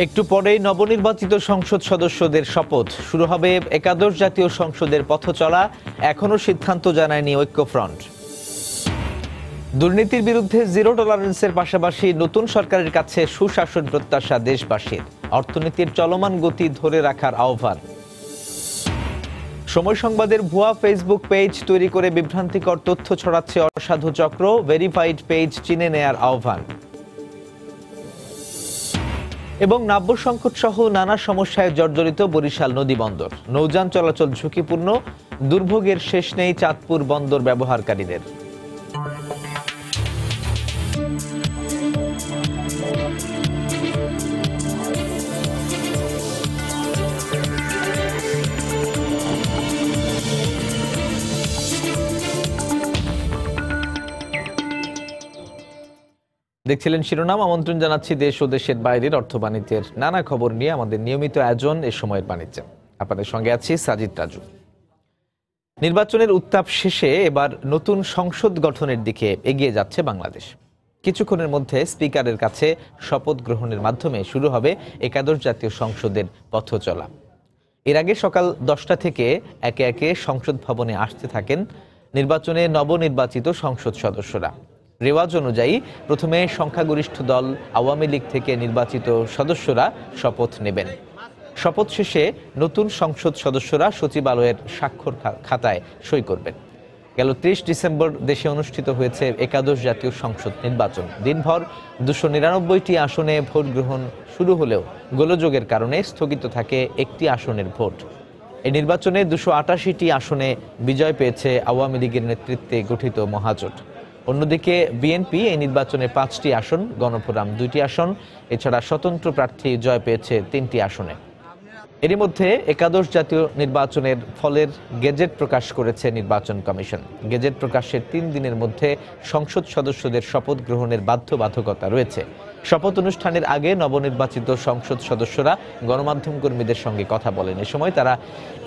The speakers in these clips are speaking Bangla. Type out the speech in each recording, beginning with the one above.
একটু পরেই নবনির্বাচিত সংসদ সদস্যদের শপথ শুরু হবে। একাদশ জাতীয় সংসদের পথ চলা এখনো সিদ্ধান্ত জানায়নি ঐক্যফ্রন্ট। দুর্নীতির বিরুদ্ধে জিরো টলারেন্সের পাশাপাশি নতুন সরকারের কাছে সুশাসন প্রত্যাশা দেশবাসীর। অর্থনীতির চলমান গতি ধরে রাখার আহ্বান। সময় সংবাদের ভুয়া ফেসবুক পেজ তৈরি করে বিভ্রান্তিকর তথ্য ছড়াচ্ছে অসাধু চক্র, ভেরিফাইড পেজ চিনে নেয়ার আহ্বান। এবং নাব্য সংকট সহ নানা সমস্যায় জর্জরিত বরিশাল নদী বন্দর। নৌযান চলাচল ঝুঁকিপূর্ণ, দুর্ভোগের শেষ নেই চাঁদপুর বন্দর ব্যবহারকারীদের। দেখছিলেন শিরোনাম। আমন্ত্রণ জানাচ্ছি দেশ ও দেশের বাইরের অর্থ বাণিজ্যের নানা খবর নিয়ে আমাদের নিয়মিত আয়োজন এ সময়ের বাণিজ্যে। আপনাদের সঙ্গে আছি সাজিদ রাজু। নির্বাচনের উত্তাপ শেষে এবার নতুন সংসদ গঠনের দিকে এগিয়ে যাচ্ছে বাংলাদেশ। কিছুক্ষণের মধ্যে স্পিকারের কাছে শপথ গ্রহণের মাধ্যমে শুরু হবে একাদশ জাতীয় সংসদের পথ চলা। এর আগে সকাল 10টা থেকে একে একে সংসদ ভবনে আসতে থাকেন নির্বাচনে নবনির্বাচিত সংসদ সদস্যরা। রেওয়াজ অনুযায়ী প্রথমে সংখ্যাগরিষ্ঠ দল আওয়ামী লীগ থেকে নির্বাচিত সদস্যরা শপথ নেবেন। শপথ শেষে নতুন সংসদ সদস্যরা সচিবালয়ের স্বাক্ষর খাতায় সই করবেন। গেল 30 ডিসেম্বর দেশে অনুষ্ঠিত হয়েছে একাদশ জাতীয় সংসদ নির্বাচন। দিনভর 299টি আসনে ভোট গ্রহণ শুরু হলেও গোলযোগের কারণে স্থগিত থাকে একটি আসনের ভোট। এই নির্বাচনে 288টি আসনে বিজয় পেয়েছে আওয়ামী লীগের নেতৃত্বে গঠিত মহাজোট। অন্যদিকে বিএনপি এই নির্বাচনে 5টি আসন, গণফোরাম 2টি আসন, এছাড়া স্বতন্ত্র প্রার্থী জয় পেয়েছে 3টি আসনে। এরই মধ্যে একাদশ জাতীয় নির্বাচনের ফলের গেজেট প্রকাশ করেছে নির্বাচন কমিশন। গেজেট প্রকাশের 3 দিনের মধ্যে সংসদ সদস্যদের শপথ গ্রহণের বাধ্যবাধকতা রয়েছে। শপথ অনুষ্ঠানের আগে নবনির্বাচিত সংসদ সদস্যরা গণমাধ্যম কর্মীদের সঙ্গে কথা বলেন। এ সময় তারা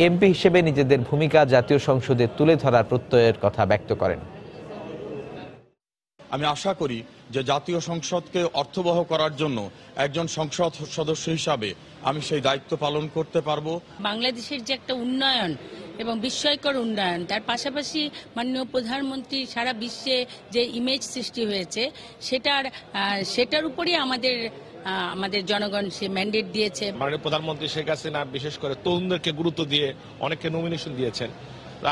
এমপি হিসেবে নিজেদের ভূমিকা জাতীয় সংসদে তুলে ধরার প্রত্যয়ের কথা ব্যক্ত করেন। আমি আশা করি যে জাতীয় সংসদকে অর্থবহ করার জন্য একজন সংসদ সদস্য হিসাবে আমি সেই দায়িত্ব পালন করতে পারবো। বাংলাদেশের যে একটা উন্নয়ন এবং বিস্ময়কর উন্নয়ন, তার পাশাপাশি মাননীয় প্রধানমন্ত্রী সারা বিশ্বে যে ইমেজ সৃষ্টি হয়েছে সেটার উপরই আমাদের জনগণ সে ম্যান্ডেট দিয়েছে। মাননীয় প্রধানমন্ত্রী শেখ হাসিনা বিশেষ করে তরুণদেরকে গুরুত্ব দিয়ে অনেককে নমিনেশন দিয়েছেন।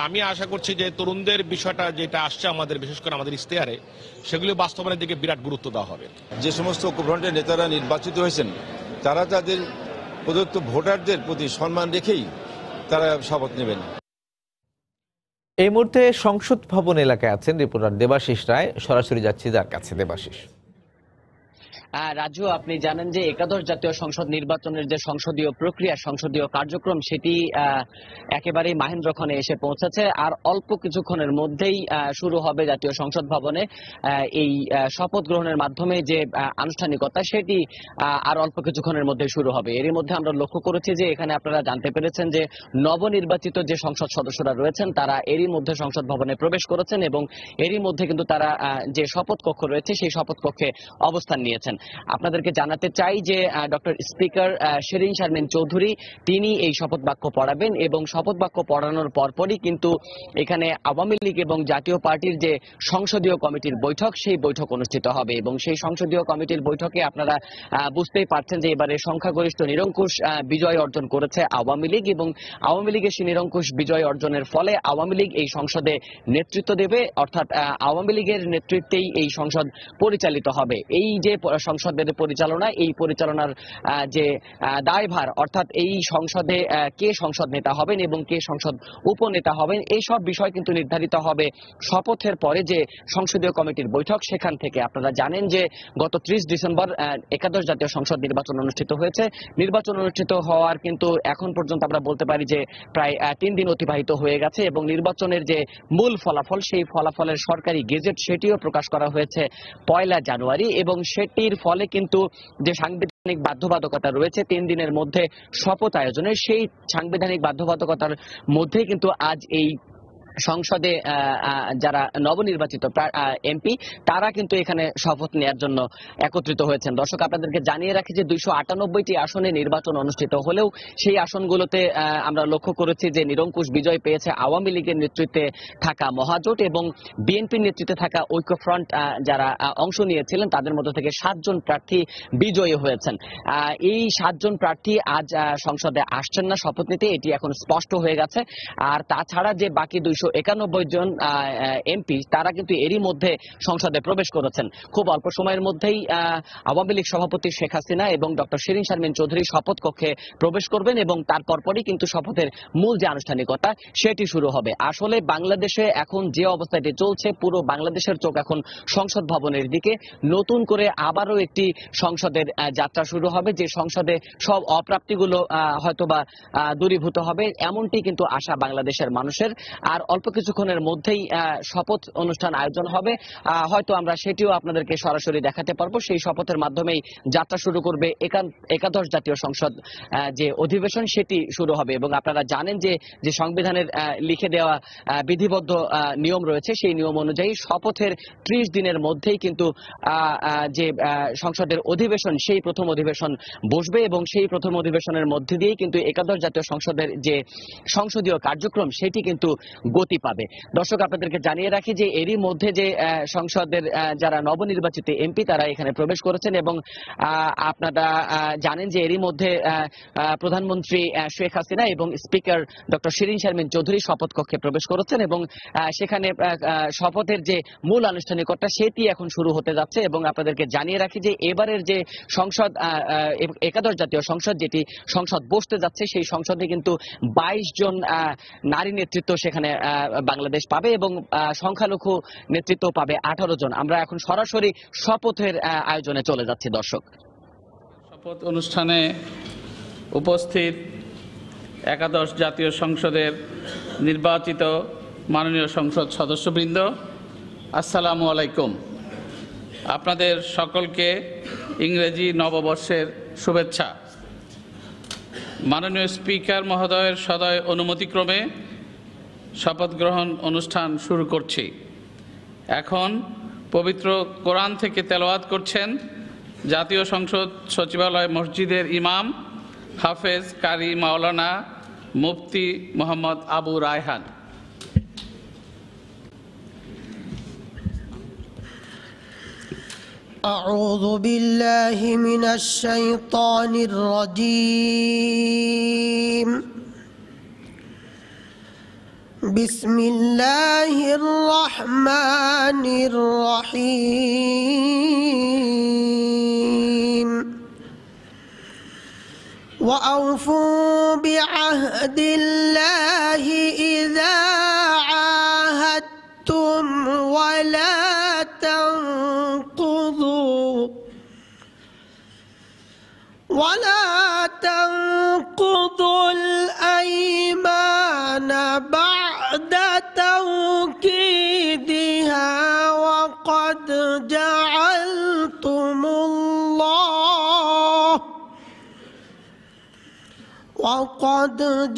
আমি আশা করছি যে তরুণদের বিষয়টা যেটা আসছে আমাদের বিশেষ করে আমাদের ইশতেহারে, সেগুলো বাস্তবায়নের দিকে বিরাট গুরুত্ব দেওয়া হবে। যে সমস্ত ঐক্যফ্রন্টের নেতারা নির্বাচিত হয়েছেন তারা তাদের প্রদত্ত ভোটারদের প্রতি সম্মান রেখেই তারা শপথ নেবেন। এই মুহূর্তে সংসদ ভবন এলাকায় আছেন রিপোর্টার দেবাশিস রায়। সরাসরি যাচ্ছি যার কাছে। দেবাশিস, রাজু, আপনি জানেন যে একাদশ জাতীয় সংসদ নির্বাচনের যে সংসদীয় প্রক্রিয়া, সংসদীয় কার্যক্রম, সেটি একেবারেই মাহেন্দ্রক্ষণে এসে পৌঁছেছে। আর অল্প কিছুক্ষণের মধ্যেই শুরু হবে জাতীয় সংসদ ভবনে এই শপথ গ্রহণের মাধ্যমে যে আনুষ্ঠানিকতা, সেটি আর অল্প কিছুক্ষণের মধ্যে শুরু হবে। এরই মধ্যে আমরা লক্ষ্য করেছি যে এখানে আপনারা জানতে পেরেছেন যে নবনির্বাচিত যে সংসদ সদস্যরা রয়েছেন তারা এরই মধ্যে সংসদ ভবনে প্রবেশ করেছেন এবং এরই মধ্যে কিন্তু তারা যে শপথ কক্ষ রয়েছে সেই শপথ কক্ষে অবস্থান নিয়েছেন। আপনাদেরকে জানাতে চাই যে ডক্টর স্পিকার শিরীন শারমিন চৌধুরী তিনি এই শপথ বাক্য পড়াবেন এবং শপথ বাক্য পড়ানোর পরপরই কিন্তু এখানে আওয়ামী লীগ এবং জাতীয় পার্টির যে সংসদীয় কমিটির বৈঠক, সেই বৈঠক অনুষ্ঠিত হবে এবং সেই সংসদীয় কমিটির বৈঠকে আপনারা বুঝতেই পারছেন যে এবারে সংখ্যাগরিষ্ঠ নিরঙ্কুশ বিজয় অর্জন করেছে আওয়ামী লীগ এবং আওয়ামী লীগের সেই নিরঙ্কুশ বিজয় অর্জনের ফলে আওয়ামী লীগ এই সংসদে নেতৃত্ব দেবে, অর্থাৎ আওয়ামী লীগের নেতৃত্বেই এই সংসদ পরিচালিত হবে। এই যে সংসদের পরিচালনা, এই পরিচালনার যে দায়ভার, অর্থাৎ এই সংসদে কে সংসদ নেতা হবেন এবং কে সংসদ উপনেতা হবেন, এই সব বিষয় কিন্তু নির্ধারিত হবে শপথের পরে যে সংসদীয় কমিটির বৈঠক, সেখান থেকে। আপনারা জানেন যে গত 30 ডিসেম্বর একাদশ জাতীয় সংসদ নির্বাচন অনুষ্ঠিত হয়েছে। নির্বাচন অনুষ্ঠিত হওয়ার কিন্তু এখন পর্যন্ত আমরা বলতে পারি যে প্রায় 3 দিন অতিবাহিত হয়ে গেছে এবং নির্বাচনের যে মূল ফলাফল, সেই ফলাফলের সরকারি গেজেট সেটিও প্রকাশ করা হয়েছে 1 জানুয়ারি এবং সেটির ফলে কিন্তু যে সাংবিধানিক বাধ্যবাধকতা রয়েছে 3 দিনের মধ্যে শপথ আয়োজনের, সেই সাংবিধানিক বাধ্যবাধকতার মধ্যে কিন্তু আজ এই সংসদে যারা নবনির্বাচিত এমপি তারা কিন্তু এখানে শপথ নেওয়ার জন্য একত্রিত হয়েছেন। দর্শক, আপনাদেরকে জানিয়ে রাখি যে 298টি আসনে নির্বাচন অনুষ্ঠিত হলেও সেই আসনগুলোতে আমরা লক্ষ্য করেছি যে নিরঙ্কুশ বিজয় পেয়েছে আওয়ামী লীগের নেতৃত্বে থাকা মহাজোট এবং বিএনপির নেতৃত্বে থাকা ঐক্যফ্রন্ট যারা অংশ নিয়েছিলেন তাদের মধ্য থেকে 7 জন প্রার্থী বিজয়ী হয়েছেন। এই 7 জন প্রার্থী আজ সংসদে আসছেন না শপথ নিতে, এটি এখন স্পষ্ট হয়ে গেছে। আর তাছাড়া যে বাকি 291 জন এমপি তারা কিন্তু এরই মধ্যে সংসদে প্রবেশ করেছেন। খুব অল্প সময়ের মধ্যেই আওয়ামী লীগ সভাপতি শেখ হাসিনা এবং ডক্টর শিরীন শারমিন চৌধুরী শপথ কক্ষে প্রবেশ করবেন এবং তারপর পরই কিন্তু শপথের মূল যে আনুষ্ঠানিকতা সেটি শুরু হবে। আসলে বাংলাদেশে এখন যে অবস্থাটি চলছে, পুরো বাংলাদেশের চোখ এখন সংসদ ভবনের দিকে। নতুন করে আবারও একটি সংসদের যাত্রা শুরু হবে, যে সংসদে সব অপ্রাপ্তিগুলো হয়তোবা দূরীভূত হবে, এমনটি কিন্তু আশা বাংলাদেশের মানুষের। আর অল্প কিছুক্ষণের মধ্যেই শপথ অনুষ্ঠান আয়োজন হবে, হয়তো আমরা সেটিও আপনাদেরকে সরাসরি দেখাতে পারবো। সেই শপথের মাধ্যমেই যাত্রা শুরু করবে একাদশ জাতীয় সংসদ যে অধিবেশন সেটি শুরু হবে। এবং আপনারা জানেন যে সংবিধানের লিখে দেওয়া বিধিবদ্ধ নিয়ম রয়েছে, সেই নিয়ম অনুযায়ী শপথের 30 দিনের মধ্যেই কিন্তু যে সংসদের অধিবেশন সেই প্রথম অধিবেশন বসবে এবং সেই প্রথম অধিবেশনের মধ্যে দিয়েই কিন্তু একাদশ জাতীয় সংসদের যে সংসদীয় কার্যক্রম সেটি কিন্তু গতি পাবে। দর্শক, আপনাদেরকে জানিয়ে রাখি যে এরই মধ্যে যে সংসদের যারা নবনির্বাচিত এমপি তারা এখানে প্রবেশ করেছেন এবং আপনারা জানেন যে এরই মধ্যে প্রধানমন্ত্রী শেখ হাসিনা এবং স্পিকার ডক্টর শিরীন শারমিন চৌধুরী শপথ কক্ষে প্রবেশ করেছেন এবং সেখানে শপথের যে মূল আনুষ্ঠানিকতা সেটি এখন শুরু হতে যাচ্ছে। এবং আপনাদেরকে জানিয়ে রাখি যে এবারের যে সংসদ একাদশ জাতীয় সংসদ যেটি সংসদ বসতে যাচ্ছে সেই সংসদে কিন্তু 22 জন নারী নেতৃত্ব সেখানে বাংলাদেশ পাবে এবং সংখ্যালঘু নেতৃত্ব পাবে 18 জন। আমরা এখন সরাসরি শপথের আয়োজনে চলে যাচ্ছি। দর্শক, শপথ অনুষ্ঠানে উপস্থিত একাদশ জাতীয় সংসদের নির্বাচিত মাননীয় সংসদ সদস্যবৃন্দ, আসসালামু আলাইকুম। আপনাদের সকলকে ইংরেজি নববর্ষের শুভেচ্ছা। মাননীয় স্পিকার মহোদয়ের সদয় অনুমতিক্রমে শপথ গ্রহণ অনুষ্ঠান শুরু করছি। এখন পবিত্র কোরআন থেকে তেলাওয়াত করছেন জাতীয় সংসদ সচিবালয় মসজিদের ইমাম হাফেজ কারি মাওলানা মুফতি মোহাম্মদ আবু রায়হান। أعوذ بالله من الشيطان الرجيم. بسم الله الرحمن الرحيم. وأوفوا بعهد الله إذا عاهدتم ولا تنقضوا الأيمان بعد توكيدها وقد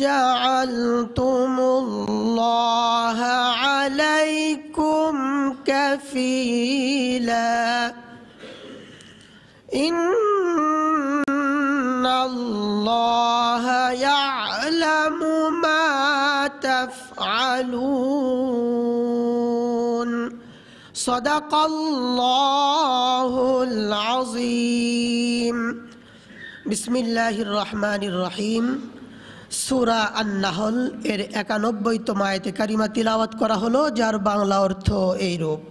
جعلتم الله عليكم كفيلا إن الله يعلم ما تفعلون. صدق الله العظيم. بسم الله الرحمن الرحيم. সূরা আন-নাহল এর 91তম আয়াতে কারিমা তিলাওয়াত করা হলো, যার বাংলা অর্থ এইরূপ: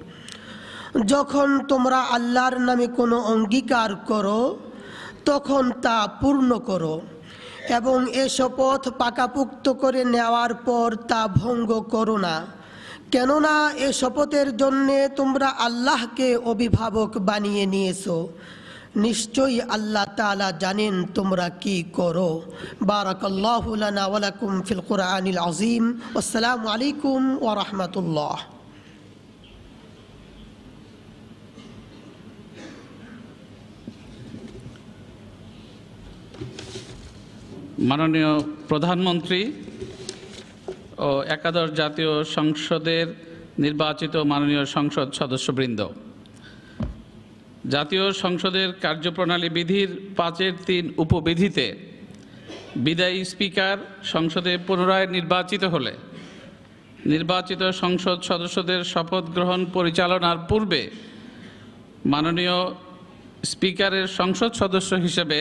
যখন তোমরা আল্লাহর নামে কোনো অঙ্গীকার করো তখন তা পূর্ণ করো এবং এ শপথ পাকাপোক্ত করে নেওয়ার পর তা ভঙ্গ করো না, কেননা এ শপথের জন্যে তোমরা আল্লাহকে অভিভাবক বানিয়ে নিয়েছো। নিশ্চয়ই আল্লাহ তাআলা জানেন তোমরা কি করো। বারাকাল্লাহু লানা ওয়া লাকুম ফিল কুরআনিল আযীম। আসসালামু আলাইকুম ওয়া রাহমাতুল্লাহ। মাননীয় প্রধানমন্ত্রী ও একাদশ জাতীয় সংসদের নির্বাচিত মাননীয় সংসদ সদস্যবৃন্দ, জাতীয় সংসদের কার্যপ্রণালী বিধির 5-3 উপবিধিতে বিদায়ী স্পিকার সংসদে পুনরায় নির্বাচিত হলে নির্বাচিত সংসদ সদস্যদের শপথ গ্রহণ পরিচালনার পূর্বে মাননীয় স্পিকারের সংসদ সদস্য হিসেবে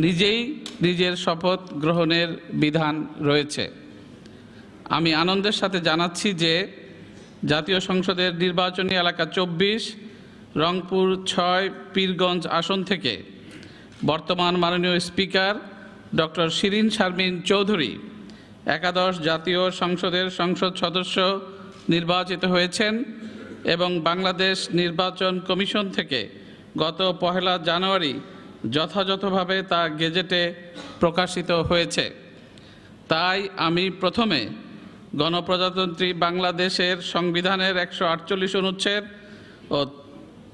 নিজেই নিজের শপথ গ্রহণের বিধান রয়েছে। আমি আনন্দের সাথে জানাচ্ছি যে জাতীয় সংসদের নির্বাচনী এলাকা 24 রংপুর 6 পীরগঞ্জ আসন থেকে বর্তমান মাননীয় স্পিকার ডক্টর শিরিন শারমিন চৌধুরী একাদশ জাতীয় সংসদের সংসদ সদস্য নির্বাচিত হয়েছেন এবং বাংলাদেশ নির্বাচন কমিশন থেকে গত 1 জানুয়ারি যথাযথভাবে তা গেজেটে প্রকাশিত হয়েছে। তাই আমি প্রথমে গণপ্রজাতন্ত্রী বাংলাদেশের সংবিধানের 148 অনুচ্ছেদ ও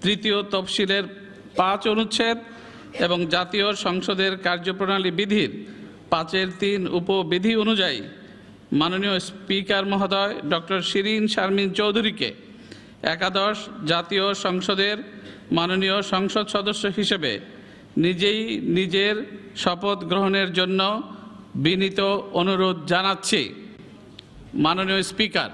তৃতীয় তফসিলের 5 অনুচ্ছেদ এবং জাতীয় সংসদের কার্যপ্রণালী বিধির 5-3 উপবিধি অনুযায়ী মাননীয় স্পিকার মহোদয় ডক্টর শিরিন শারমিন চৌধুরীকে একাদশ জাতীয় সংসদের মাননীয় সংসদ সদস্য হিসেবে নিজেই নিজের শপথ গ্রহণের জন্য বিনীত অনুরোধ জানাচ্ছি। মাননীয় স্পিকার,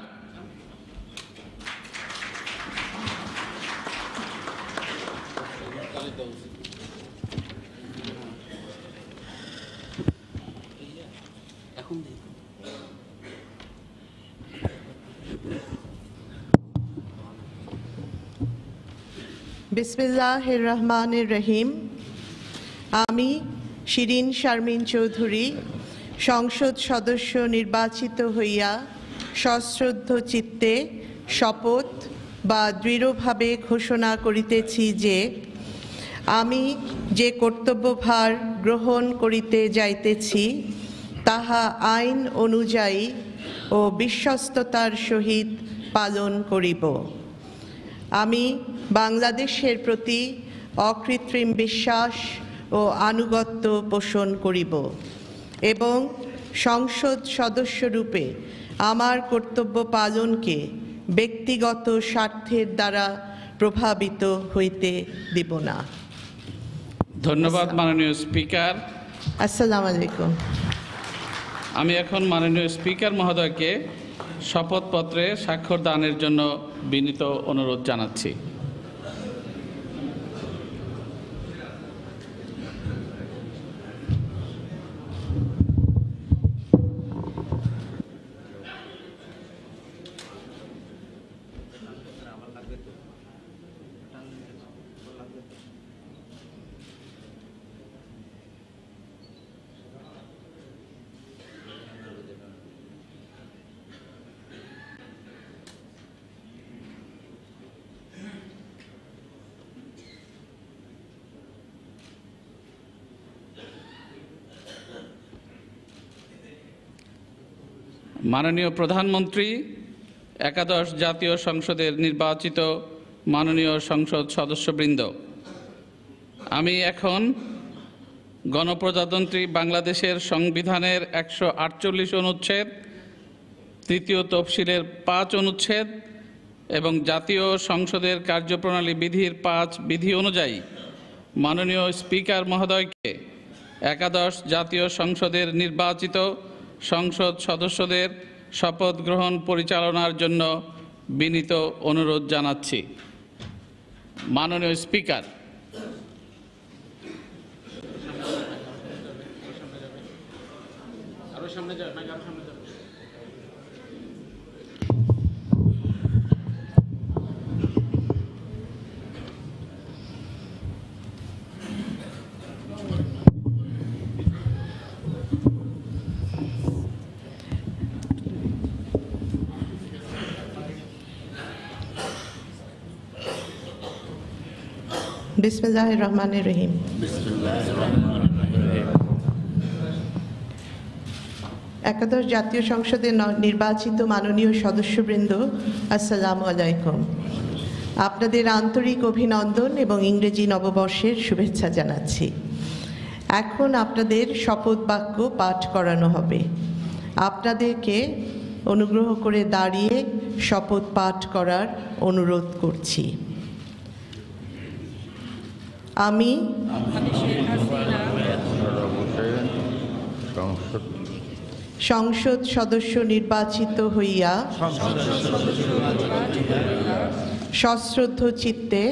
বিসমিল্লাহির রহমানির রহিম। আমি শিরিন শারমিন চৌধুরী সংসদ সদস্য নির্বাচিত হইয়া সশ্রদ্ধ চিত্তে শপথ বা দৃঢ়ভাবে ঘোষণা করিতেছি যে আমি যে কর্তব্যভার গ্রহণ করিতে যাইতেছি তাহা আইন অনুযায়ী ও বিশ্বস্ততার সহিত পালন করিব। আমি বাংলাদেশের প্রতি অকৃত্রিম বিশ্বাস ও আনুগত্য পোষণ করিব এবং সংসদ সদস্যরূপে আমার কর্তব্য পালনকে ব্যক্তিগত স্বার্থের দ্বারা প্রভাবিত হইতে দিব না। ধন্যবাদ মাননীয় স্পিকার। আসসালামু আলাইকুম। আমি এখন মাননীয় স্পিকার মহোদয়কে শপথপত্রে স্বাক্ষর দানের জন্য বিনীত অনুরোধ জানাচ্ছি। মাননীয় প্রধানমন্ত্রী, একাদশ জাতীয় সংসদের নির্বাচিত মাননীয় সংসদ সদস্যবৃন্দ, আমি এখন গণপ্রজাতন্ত্রী বাংলাদেশের সংবিধানের 148 অনুচ্ছেদ, তৃতীয় তফসিলের 5 অনুচ্ছেদ এবং জাতীয় সংসদের কার্যপ্রণালী বিধির 5 বিধি অনুযায়ী মাননীয় স্পিকার মহোদয়কে একাদশ জাতীয় সংসদের নির্বাচিত সংসদ সদস্যদের শপথ গ্রহণ পরিচালনার জন্য বিনীত অনুরোধ জানাচ্ছি। মাননীয় স্পিকার, বিসমিল্লাহির রহমানির রহিম। একাদশ জাতীয় সংসদের নির্বাচিত মাননীয় সদস্যবৃন্দ, আসসালামু আলাইকুম। আপনাদের আন্তরিক অভিনন্দন এবং ইংরেজি নববর্ষের শুভেচ্ছা জানাচ্ছি। এখন আপনাদের শপথ বাক্য পাঠ করানো হবে। আপনাদেরকে অনুগ্রহ করে দাঁড়িয়ে শপথ পাঠ করার অনুরোধ করছি। আমি সংসদ সদস্য নির্বাচিত হইয়া সশ্রদ্ধ চিত্তে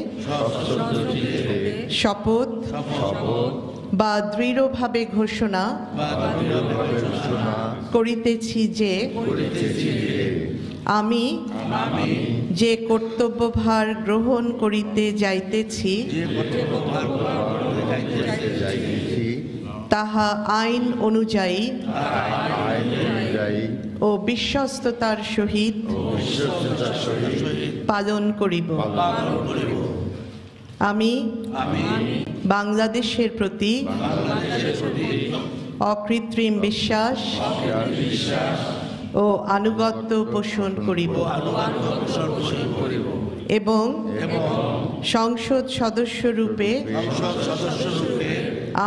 শপথ বা দৃঢ়ভাবে ঘোষণা করিতেছি যে আমি যে কর্তব্যভার গ্রহণ করিতে যাইতেছি তাহা আইন অনুযায়ী ও বিশ্বস্ততার সহিত পালন করিব। আমি বাংলাদেশের প্রতি অকৃত্রিম বিশ্বাস ও আনুগত্য পোষণ করিব এবং সংসদ সদস্য রূপে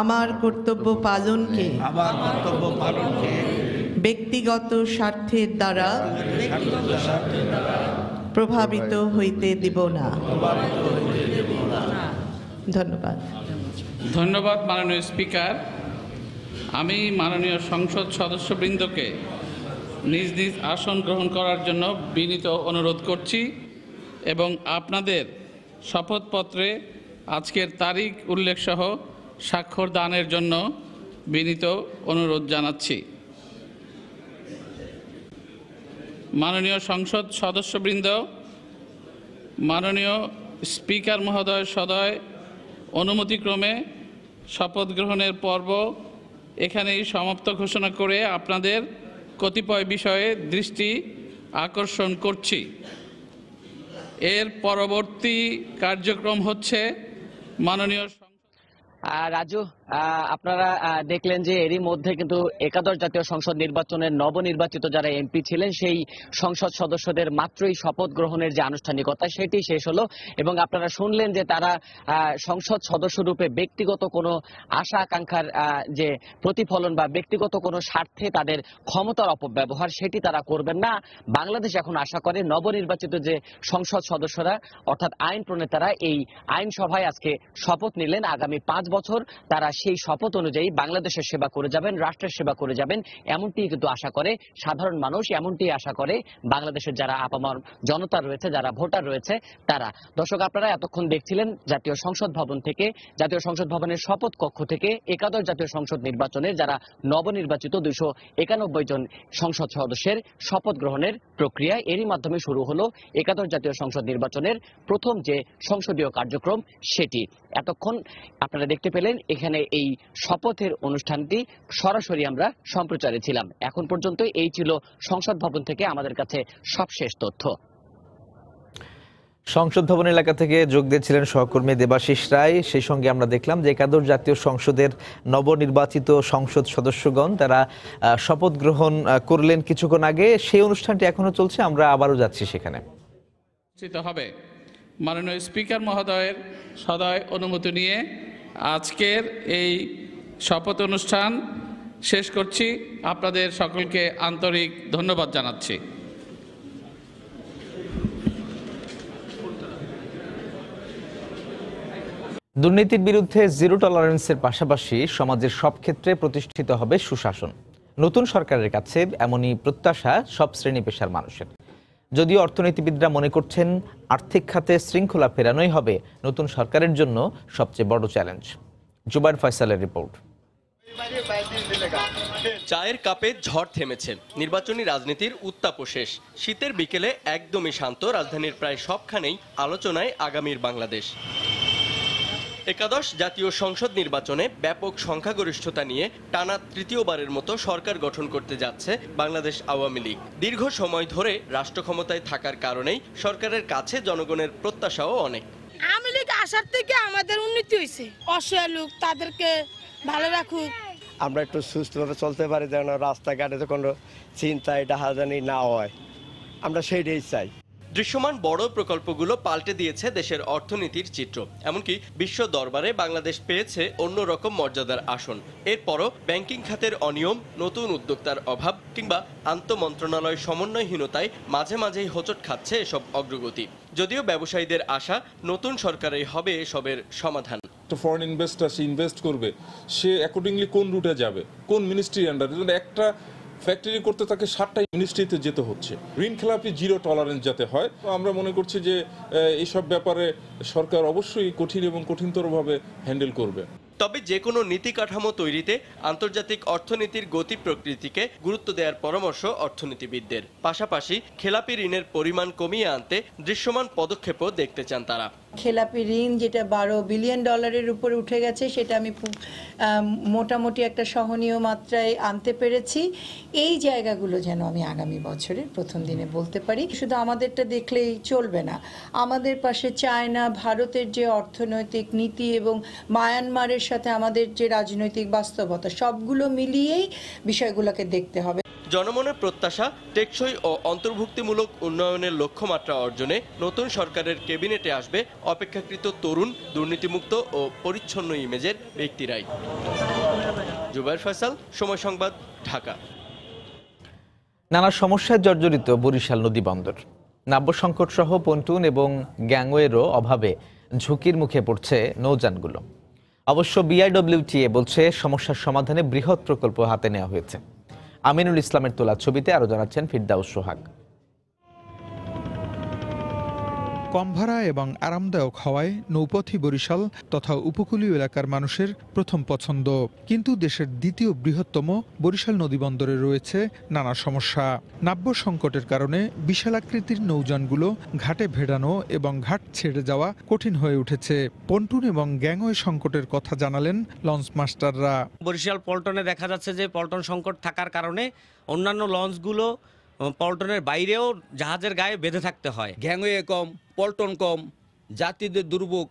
আমার কর্তব্য পালনকে ব্যক্তিগত স্বার্থের দ্বারা প্রভাবিত হইতে দিব না। ধন্যবাদ। ধন্যবাদ মাননীয় স্পিকার। আমি মাননীয় সংসদ সদস্যবৃন্দকে নিজ নিজ আসন গ্রহণ করার জন্য বিনীত অনুরোধ করছি এবং আপনাদের শপথপত্রে আজকের তারিখ উল্লেখসহ স্বাক্ষর দানের জন্য বিনীত অনুরোধ জানাচ্ছি। মাননীয় সংসদ সদস্যবৃন্দ, মাননীয় স্পিকার মহোদয় সদয় অনুমতিক্রমে শপথ গ্রহণের পর্ব এখানেই সমাপ্ত ঘোষণা করে আপনাদের কতিপয় বিষয়ে দৃষ্টি আকর্ষণ করছি। এর পরবর্তী কার্যক্রম হচ্ছে মাননীয় রাজু, আপনারা দেখলেন যে এরই মধ্যে কিন্তু একাদশ জাতীয় সংসদ নির্বাচনের নবনির্বাচিত যারা এমপি ছিলেন সেই সংসদ সদস্যদের মাত্রই শপথ গ্রহণের যে আনুষ্ঠানিকতা সেটি শেষ হলো এবং আপনারা শুনলেন যে তারা সংসদ সদস্য রূপে ব্যক্তিগত কোনো আশা আকাঙ্ক্ষার যে প্রতিফলন বা ব্যক্তিগত কোনো স্বার্থে তাদের ক্ষমতার অপব্যবহার সেটি তারা করবেন না। বাংলাদেশ এখন আশা করে নবনির্বাচিত যে সংসদ সদস্যরা অর্থাৎ আইন প্রণেতারা এই আইনসভায় আজকে শপথ নিলেন। আগামী 5 বছর তারা সেই শপথ অনুযায়ী বাংলাদেশের সেবা করে যাবেন, রাষ্ট্রের সেবা করে যাবেন, এমনটি কিন্তু আশা করে সাধারণ মানুষ, এমনটি আশা করে বাংলাদেশের যারা আপামর জনতা রয়েছে, যারা ভোটার রয়েছে তারা। দর্শক, আপনারা এতক্ষণ দেখছিলেন জাতীয় সংসদ ভবন থেকে, জাতীয় সংসদ ভবনের শপথ কক্ষ থেকে একাদশ জাতীয় সংসদ নির্বাচনের যারা নবনির্বাচিত 291 জন সংসদ সদস্যের শপথ গ্রহণের প্রক্রিয়া। এরই মাধ্যমে শুরু হলো একাদশ জাতীয় সংসদ নির্বাচনের প্রথম যে সংসদীয় কার্যক্রম সেটি। এতক্ষণ আপনারা দেখতে পেলেন এখানে এই শপথের অনুষ্ঠানটি সরাসরি আমরা সম্প্রচারে ছিলাম। এখন পর্যন্ত এই ছিল সংসদ ভবন থেকে আমাদের কাছে সবশেষ তথ্য। সংসদ ভবন এলাকা থেকে যোগ দিয়েছিলেন সহকর্মী দেবাশিস রায়। সেই সঙ্গে আমরা দেখলাম যে একাদশ জাতীয় সংসদের নবনির্বাচিত সংসদ সদস্যগণ তারা শপথ গ্রহণ করলেন কিছুক্ষণ আগে। সেই অনুষ্ঠানটি এখনো চলছে, আমরা আবারও যাচ্ছি সেখানে। হবে মাননীয় স্পিকার মহোদয়ের সদয় অনুমতি নিয়ে আজকের এই শপথ অনুষ্ঠান শেষ করছি। আপনাদের সকলকে আন্তরিক ধন্যবাদ জানাচ্ছি। দুর্নীতির বিরুদ্ধে জিরো টলারেন্সের পাশাপাশি সমাজের সব ক্ষেত্রে প্রতিষ্ঠিত হবে সুশাসন। নতুন সরকারের কাছে এমনই প্রত্যাশা সব শ্রেণী পেশার মানুষের। যদিও অর্থনীতিবিদরা মনে করছেন আর্থিক খাতে শৃঙ্খলা ফেরানোই হবে নতুন সরকারের জন্য সবচেয়ে বড় চ্যালেঞ্জ। জুবাইর ফয়সালের রিপোর্ট। চায়ের কাপে ঝড় থেমেছে, নির্বাচনী রাজনীতির উত্তাপ শেষ। শীতের বিকেলে একদমই শান্ত রাজধানীর প্রায় সবখানেই আলোচনায় আগামীর বাংলাদেশ। একাদশ জাতীয় সংসদ নির্বাচনে ব্যাপক সংখ্যাগরিষ্ঠতা নিয়ে টানা তৃতীয়বারের মতো সরকার গঠন করতে যাচ্ছে বাংলাদেশ আওয়ামী লীগ। দীর্ঘ সময় ধরে রাষ্ট্র ক্ষমতায় থাকার কারণেই সরকারের কাছে জনগণের প্রত্যাশাও অনেক। আওয়ামী লীগ আসার থেকে আমাদের উন্নতি হয়েছে, অসহায় লোক তাদেরকে ভালো রাখুক, আমরা একটু সুস্থভাবে চলতে পারি, যেন রাস্তাঘাটে কোনো চিন্তা এটা হাজানি না হয়, আমরা সেইটাই চাই। দৃশ্যমান বড় প্রকল্পগুলো পাল্টে দিয়েছে দেশের অর্থনীতির চিত্র। এমনকি বিশ্ব দরবারে বাংলাদেশ পেয়েছে অন্যরকম মর্যাদার আসন। এরপরও ব্যাংকিং খাতের অনিয়ম, নতুন উদ্যোক্তার অভাব কিংবা আন্তঃমন্ত্রণালয় সমন্বয়হীনতায় মাঝে মাঝেই হোঁচট খাচ্ছে এসব অগ্রগতি। যদিও ব্যবসায়ীদের আশা নতুন সরকারেই হবে এসবের সমাধান। ফরেন ইনভেস্টর সে ইনভেস্ট করবে, সে অ্যাকর্ডিংলি কোন রুটে যাবে, কোন মিনিস্ট্রি আন্ডারে। একটা ফ্যাক্টরি করতে তাকে 7টা মিনিস্ট্রিতে যেতে হচ্ছে। ঋণ খেলাপি জিরো টলারেন্স যাতে হয়। আমরা মনে করছি যে এইসব ব্যাপারে সরকার অবশ্যই কঠিন এবং কঠিনতরভাবে হ্যান্ডেল করবে। তবে যে কোনো নীতি কাঠামো তৈরিতে আন্তর্জাতিক অর্থনীতির গতি প্রকৃতিকে গুরুত্ব দেওয়ার পরামর্শ অর্থনীতিবিদদের। পাশাপাশি খেলাপি ঋণের পরিমাণ কমিয়ে আনতে দৃশ্যমান পদক্ষেপও দেখতে চান তারা। খেলাপি ঋণ যেটা $12 বিলিয়ন উপরে উঠে গেছে, সেটা আমি মোটামুটি একটা সহনীয় মাত্রায় আনতে পেরেছি। এই জায়গাগুলো যেন আমি আগামী বছরের প্রথম দিনে বলতে পারি। শুধু আমাদেরটা দেখলেই চলবে না, আমাদের পাশে চায়না, ভারতের যে অর্থনৈতিক নীতি এবং মায়ানমারের সাথে আমাদের যে রাজনৈতিক বাস্তবতা, সবগুলো মিলিয়েই বিষয়গুলোকে দেখতে হবে। জনমনের প্রত্যাশা টেকসই ও অন্তর্ভুক্তিমূলক উন্নয়নের লক্ষ্যমাত্রা অর্জনে নতুন সরকারের ক্যাবিনেটে আসবে অপেক্ষাকৃত তরুণ, দুর্নীতিমুক্ত ও পরিচ্ছন্ন ইমেজের ব্যক্তিরাই। জুবায়ের ফয়সাল, সময় সংবাদ, ঢাকা। নানা সমস্যায় জর্জরিত বরিশাল নদী বন্দর। নাব্য সংকট সহ পন্টুন এবং গ্যাংওয়েরও অভাবে ঝুঁকির মুখে পড়ছে নৌযানগুলো। অবশ্য বিআইডব্লিউটিএ বলছে সমস্যার সমাধানে বৃহৎ প্রকল্প হাতে নেওয়া হয়েছে। আমিনুল ইসলামের তোলা ছবিতে আরো জানাচ্ছেন ফিরদাউস সোহাগ। কম ভাড়া এবং আরামদায়ক হওয়ায় নৌপথী বরিশাল তথা উপকূলীয় এলাকার মানুষের প্রথম পছন্দ। কিন্তু দেশের দ্বিতীয় বৃহত্তম বরিশাল নদীবন্দরে রয়েছে নানা সমস্যা। নাব্য সংকটের কারণে বিশালাকৃতির নৌযানগুলো ঘাটে ভেড়ানো এবং ঘাট ছেড়ে যাওয়া কঠিন হয়ে উঠেছে। পন্টুন এবং গ্যাংওয়ে সংকটের কথা জানালেন লঞ্চ মাস্টাররা। বরিশাল পল্টনে দেখা যাচ্ছে যে পল্টন সংকট থাকার কারণে অন্যান্য লঞ্চগুলো পল্টনের বাইরেও জাহাজের গায়ে বেঁধে থাকতে হয়। গ্যাংওয়ে কম, পল্টন কম, যাত্রীদের দুর্ভোগ।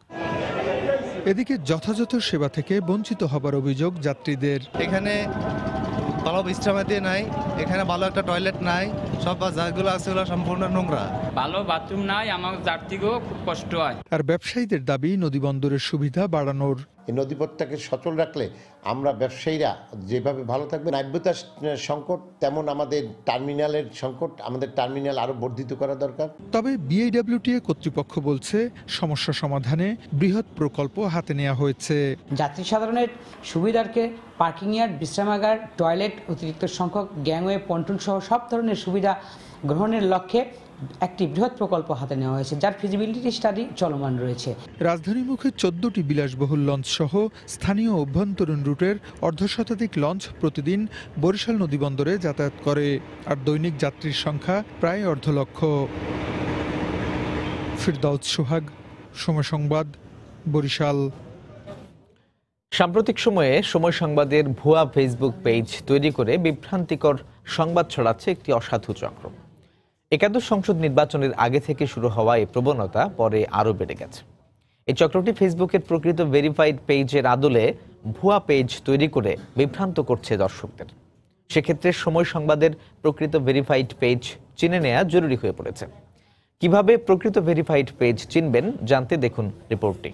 এদিকে যথাযথ সেবা থেকে বঞ্চিত হবার অভিযোগ যাত্রীদের। এখানে ভালো বিশ্রামাদি নাই, এখানে ভালো একটা টয়লেট নাই, সব জায়গাগুলো আছে ওগুলো সম্পূর্ণ নোংরা, ভালো বাথরুম নাই, আমার যাত্রীকেও খুব কষ্ট হয়। আর ব্যবসায়ীদের দাবি নদীবন্দরের সুবিধা বাড়ানোর। এই নদীপথটাকে সচল রাখলে আমরা ব্যবসায়ীরা যেভাবে ভালো থাকবে। নাব্যতার সংকট তেমন আমাদের টার্মিনালের সংকট, আমাদের টার্মিনাল আরো বর্ধিত করা দরকার। তবে বিআইডব্লিউটিএ কর্তৃপক্ষ বলছে সমস্যা সমাধানে বৃহৎ প্রকল্প হাতে নেওয়া হয়েছে। যাত্রী সাধারণের সুবিধার্থে পার্কিং ইয়ার্ড, বিশ্রামাগার, টয়লেট, অতিরিক্ত সংখ্যক গ্যাংওয়ে, পন্টুন সহ সব ধরনের সুবিধা গ্রহণের লক্ষ্যে একটি বৃহৎ প্রকল্প হাতে নেওয়া হয়েছে, যার ফিজিবিলিটি স্টাডি চলমান রয়েছে। রাজধানীমুখে 14টি বিলাসবহুল লঞ্চ সহ স্থানীয় অভ্যন্তরীণ রুটের অর্ধশতাধিক লঞ্চ প্রতিদিন বরিশাল নদীবন্দরে যাতায়াত করে, আর দৈনিক যাত্রীর সংখ্যা প্রায় 1.5 লক্ষ। ফিরদাউস সোহাগ, সময় সংবাদ, বরিশাল। সাম্প্রতিক সময়ে সময় সংবাদের ভুয়া ফেসবুক পেজ তৈরি করে বিভ্রান্তিকর সংবাদ ছড়াচ্ছে একটি অসাধু চক্র। একাদশ সংসদ নির্বাচনের আগে থেকে শুরু হওয়া এই প্রবণতা পরে আরও বেড়ে গেছে। এই চক্রটি ফেসবুকের প্রকৃত ভেরিফাইড পেজের আদলে ভুয়া পেজ তৈরি করে বিভ্রান্ত করছে দর্শকদের। সেক্ষেত্রে সময় সংবাদের প্রকৃত ভেরিফাইড পেজ চিনে নেওয়া জরুরি হয়ে পড়েছে। কিভাবে প্রকৃত ভেরিফাইড পেজ চিনবেন জানতে দেখুন রিপোর্টটি।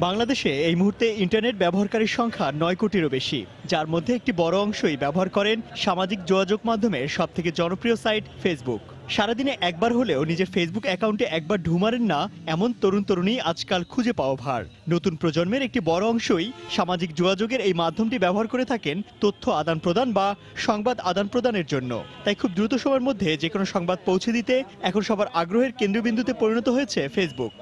বাংলাদেশে এই মুহূর্তে ইন্টারনেট ব্যবহারকারীর সংখ্যা 9 কোটিরও বেশি, যার মধ্যে একটি বড় অংশই ব্যবহার করেন সামাজিক যোগাযোগ মাধ্যমের সবথেকে জনপ্রিয় সাইট ফেসবুক। সারাদিনে একবার হলেও নিজের ফেসবুক অ্যাকাউন্টে একবার ঢুমারেন না এমন তরুণ তরুণী আজকাল খুঁজে পাওয়া ভার। নতুন প্রজন্মের একটি বড় অংশই সামাজিক যোগাযোগের এই মাধ্যমটি ব্যবহার করে থাকেন তথ্য আদান প্রদান বা সংবাদ আদান প্রদানের জন্য। তাই খুব দ্রুত সময়ের মধ্যে যে কোনো সংবাদ পৌঁছে দিতে এখন সবার আগ্রহের কেন্দ্রবিন্দুতে পরিণত হয়েছে ফেসবুক।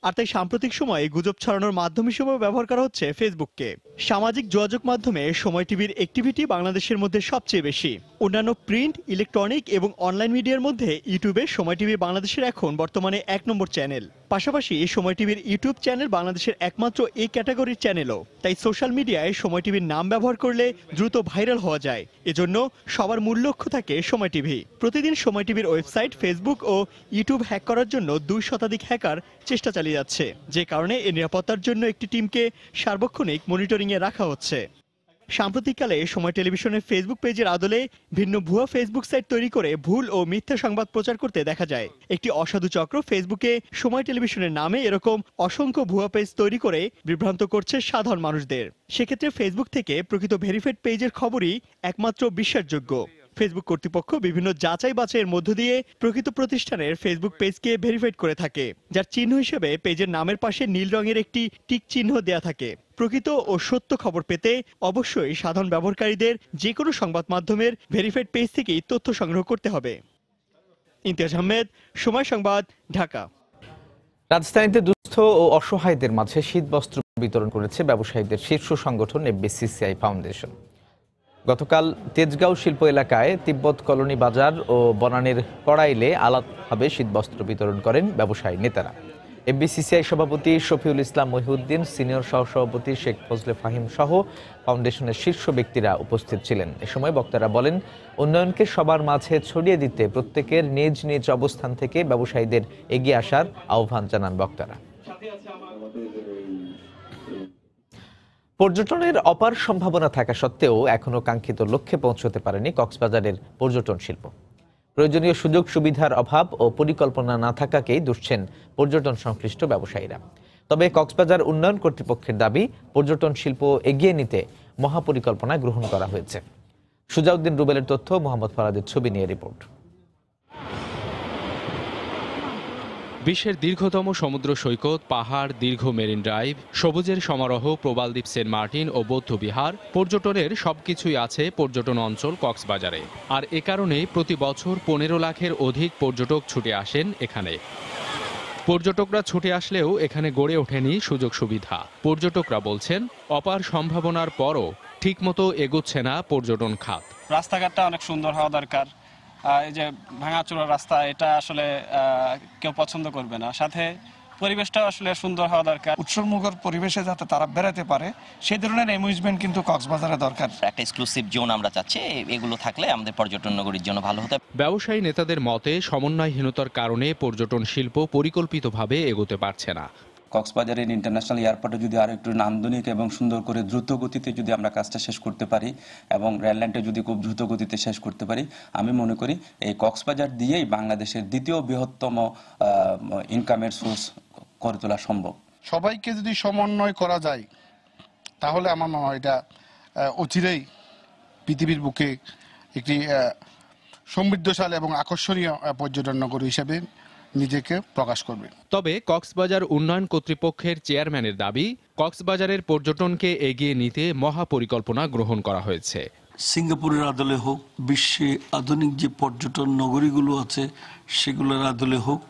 আর তাই সাম্প্রতিক সময়ে গুজব ছড়ানোর মাধ্যম হিসেবে ব্যবহার করা হচ্ছে ফেসবুককে। সামাজিক যোগাযোগ মাধ্যমে সময় টিভির অ্যাক্টিভিটি বাংলাদেশের মধ্যে সবচেয়ে বেশি। অন্যান্য প্রিন্ট, ইলেকট্রনিক এবং অনলাইন মিডিয়ার মধ্যে ইউটিউবে সময় টিভি বাংলাদেশের এখন বর্তমানে 1 নম্বর চ্যানেল। পাশাপাশি সময় টিভির ইউটিউব চ্যানেল বাংলাদেশের একমাত্র এই ক্যাটাগরির চ্যানেলও। তাই সোশ্যাল মিডিয়ায় সময় টিভির নাম ব্যবহার করলে দ্রুত ভাইরাল হওয়া যায়। এজন্য সবার মূল লক্ষ্য থাকে সময় টিভি। প্রতিদিন সময় টিভির ওয়েবসাইট, ফেসবুক ও ইউটিউব হ্যাক করার জন্য 2 শতাধিক হ্যাকার চেষ্টা চালিয়ে যাচ্ছে, যে কারণে এর নিরাপত্তার জন্য একটি টিমকে সার্বক্ষণিক মনিটরিংয়ে রাখা হচ্ছে। সাম্প্রতিককালে সময় টেলিভিশনের ফেসবুক পেজের আদলে ভিন্ন ভুয়া ফেসবুক সাইট তৈরি করে ভুল ও মিথ্যা সংবাদ প্রচার করতে দেখা যায়। একটি অসাধু চক্র ফেসবুকে সময় টেলিভিশনের নামে এরকম অসংখ্য ভুয়া পেজ তৈরি করে বিভ্রান্ত করছে সাধারণ মানুষদের। সেক্ষেত্রে ফেসবুক থেকে প্রকৃত ভেরিফাইড পেজের খবরই একমাত্র বিশ্বাসযোগ্য। ফেসবুক কর্তৃপক্ষ বিভিন্ন যাচাই বাছাইয়ের মধ্য দিয়ে প্রকৃত প্রতিষ্ঠানের ফেসবুক পেজকে ভেরিফাইড করে থাকে, যার চিহ্ন হিসেবে পেজের নামের পাশে নীল রঙের একটি টিক চিহ্ন দেয়া থাকে। প্রকৃত ও সত্য খবর পেতে অবশ্যই সাধারণ ব্যবহারকারীদের যে কোনো সংবাদ মাধ্যমের ভেরিফাইড পেজ থেকেই তথ্য সংগ্রহ করতে হবে। ইমতিয়াজ আহমেদ, সময় সংবাদ, ঢাকা। রাজধানীতে দুস্থ ও অসহায়দের মাঝে শীতবস্ত্র বিতরণ করেছে ব্যবসায়ীদের শীর্ষ সংগঠন FBCCI ফাউন্ডেশন। গতকাল তেজগাঁও শিল্প এলাকায় তিব্বত কলোনি বাজার ও বনানীর কড়াইলে আলাদাভাবে শীতবস্ত্র বিতরণ করেন ব্যবসায়ী নেতারা। FBCCI সভাপতি শফিউল ইসলাম মহিউদ্দিন, সিনিয়র সহসভাপতি শেখ ফজলে ফাহিম সহ ফাউন্ডেশনের শীর্ষ ব্যক্তিরা উপস্থিত ছিলেন। এ সময় বক্তারা বলেন, উন্নয়নকে সবার মাঝে ছড়িয়ে দিতে প্রত্যেকের নিজ নিজ অবস্থান থেকে ব্যবসায়ীদের এগিয়ে আসার আহ্বান জানান বক্তারা। পর্যটনের অপার সম্ভাবনা থাকা সত্ত্বেও এখনো কাঙ্ক্ষিত লক্ষ্যে পৌঁছতে পারেনি কক্সবাজারের পর্যটন শিল্প। প্রয়োজনীয় সুযোগ সুবিধার অভাব ও পরিকল্পনা না থাকাকেই দুষছেন পর্যটন সংশ্লিষ্ট ব্যবসায়ীরা। তবে কক্সবাজার উন্নয়ন কর্তৃপক্ষের দাবি, পর্যটন শিল্প এগিয়ে নিতে মহাপরিকল্পনা গ্রহণ করা হয়েছে। সুজাউদ্দিন রুবেলের তথ্য, মোহাম্মদ ফরাদের ছবি নিয়ে রিপোর্ট। বিশ্বের দীর্ঘতম সমুদ্র সৈকত, পাহাড়, দীর্ঘ মেরিন ড্রাইভ, সবুজের সমারোহ, প্রবালদ্বীপ, সেন্ট মার্টিন ও বৌদ্ধবিহার, পর্যটনের সবকিছুই আছে পর্যটন অঞ্চল কক্সবাজারে। আর এ কারণেই প্রতি বছর 15 লাখের অধিক পর্যটক ছুটে আসেন এখানে। পর্যটকরা ছুটে আসলেও এখানে গড়ে ওঠেনি সুযোগ সুবিধা। পর্যটকরা বলছেন, অপার সম্ভাবনার পরও ঠিকমতো এগোচ্ছে না পর্যটন খাত। রাস্তাঘাটটা অনেক সুন্দর হওয়া দরকার। এই যে ভাঙাচোরা রাস্তা, এটা আসলে কেউ পছন্দ করবে না। সাথে পরিবেশটাও আসলে সুন্দর হওয়া দরকার। উৎসবমুখর পরিবেশে যাতে তারা বেড়াতে পারে সেই ধরনের অ্যামিউজমেন্ট কিন্তু কক্সবাজারে দরকার। একটা এক্সক্লুসিভ জোন আমরা চাচ্ছি, এগুলো থাকলে আমাদের পর্যটন নগরীর জন্য ভালো হতে। ব্যবসায়ী নেতাদের মতে, সমন্বয়হীনতার কারণে পর্যটন শিল্প পরিকল্পিতভাবে এগোতে পারছে না। কক্সবাজারের ইন্টারন্যাশনাল এয়ারপোর্টে যদি আরো একটু নান্দনিক এবং সুন্দর করে দ্রুত গতিতে যদি আমরা কাজটা শেষ করতে পারি এবং রেললাইনটা যদি খুব দ্রুত গতিতে শেষ করতে পারি, আমি মনে করি এই কক্সবাজার দিয়েই বাংলাদেশের দ্বিতীয় বৃহত্তম ইনকামের সোর্স করে তোলা সম্ভব। সবাইকে যদি সমন্বয় করা যায় তাহলে আমার মনে হয় এটা অচিরেই পৃথিবীর বুকে একটি সমৃদ্ধশালী এবং আকর্ষণীয় পর্যটন নগরী হিসেবে নিজেকে প্রকাশ করবে। তবে কক্সবাজার উন্নয়ন কর্তৃপক্ষের চেয়ারম্যানের দাবি, কক্সবাজারের পর্যটনকে এগিয়ে নিতে মহাপরিকল্পনা গ্রহণ করা হয়েছে। সিঙ্গাপুরের আদলে হোক, বিশ্বে আধুনিক যে পর্যটন নগরীগুলো আছে সেগুলোর আদলে হোক,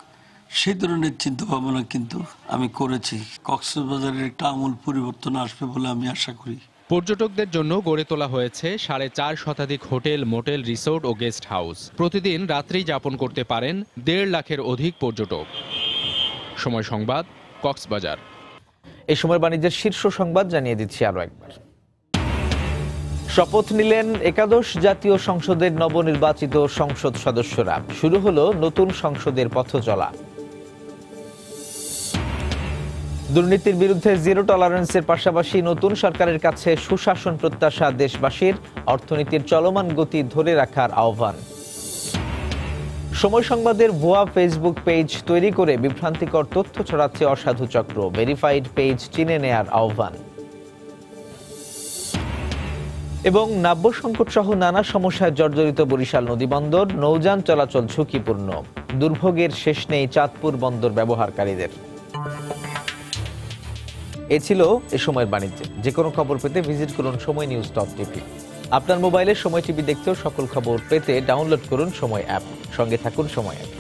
সেই ধরনের চিন্তা ভাবনা কিন্তু আমি করেছি। কক্সবাজারের একটা আমূল পরিবর্তন আসবে বলে আমি আশা করি। পর্যটকদের জন্য গড়ে তোলা হয়েছে 4.5 শতাধিক হোটেল, মোটেল, রিসোর্ট ও গেস্ট হাউস। প্রতিদিন রাত্রি যাপন করতে পারেন 1.5 লাখের অধিক পর্যটক। সময় সংবাদ, কক্সবাজার। এই সময় বাণিজ্যের শীর্ষ সংবাদ জানিয়ে দিচ্ছি আরো একবার। শপথ নিলেন একাদশ জাতীয় সংসদের নবনির্বাচিত সংসদ সদস্যরা। শুরু হলো নতুন সংসদের পথ চলা। দুর্নীতির বিরুদ্ধে জিরো টলারেন্সের পাশাপাশি নতুন সরকারের কাছে সুশাসন প্রত্যাশা দেশবাসীর, অর্থনীতির চলমান গতি ধরে রাখার আহ্বান। সময় সংবাদের ভুয়া ফেসবুক পেজ তৈরি করে বিভ্রান্তিকর তথ্য ছড়াচ্ছে অসাধু চক্র, ভেরিফাইড পেজ চিনে নেয়ার আহ্বান। এবং নাব্য সংকট সহ নানা সমস্যায় জর্জরিত বরিশাল নদীবন্দর, নৌযান চলাচল ঝুঁকিপূর্ণ, দুর্ভোগের শেষ নেই চাঁদপুর বন্দর ব্যবহারকারীদের। এ ছিল এ সময়ের বাণিজ্যে। যে কোনো খবর পেতে ভিজিট করুন সময়নিউজ.tv। আপনার মোবাইলে সময় টিভি দেখতেও সকল খবর পেতে ডাউনলোড করুন সময় অ্যাপ। সঙ্গে থাকুন সময় অ্যাপ।